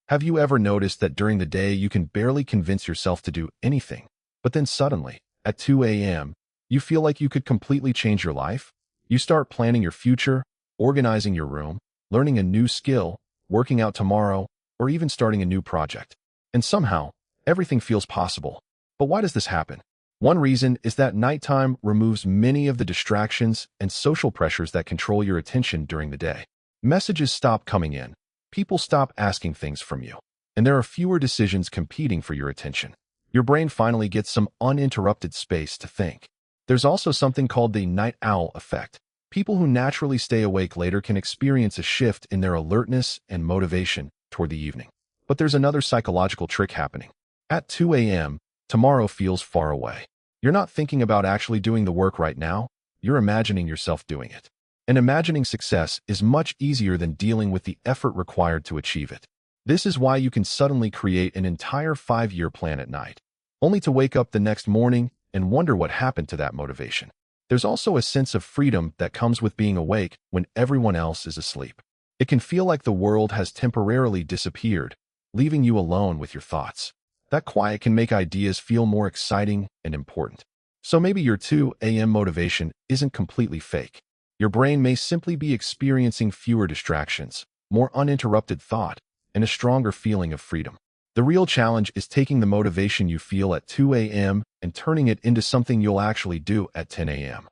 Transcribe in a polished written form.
Have you ever noticed that during the day you can barely convince yourself to do anything, but then suddenly, at 2 a.m., you feel like you could completely change your life? You start planning your future, organizing your room, learning a new skill, working out tomorrow, or even starting a new project. And somehow, everything feels possible. But why does this happen? One reason is that nighttime removes many of the distractions and social pressures that control your attention during the day. Messages stop coming in. People stop asking things from you, and there are fewer decisions competing for your attention. Your brain finally gets some uninterrupted space to think. There's also something called the night owl effect. People who naturally stay awake later can experience a shift in their alertness and motivation toward the evening. But there's another psychological trick happening. At 2 a.m., tomorrow feels far away. You're not thinking about actually doing the work right now, you're imagining yourself doing it. And imagining success is much easier than dealing with the effort required to achieve it. This is why you can suddenly create an entire 5-year plan at night, only to wake up the next morning and wonder what happened to that motivation. There's also a sense of freedom that comes with being awake when everyone else is asleep. It can feel like the world has temporarily disappeared, leaving you alone with your thoughts. That quiet can make ideas feel more exciting and important. So maybe your 2 a.m. motivation isn't completely fake. Your brain may simply be experiencing fewer distractions, more uninterrupted thought, and a stronger feeling of freedom. The real challenge is taking the motivation you feel at 2 a.m. and turning it into something you'll actually do at 10 a.m.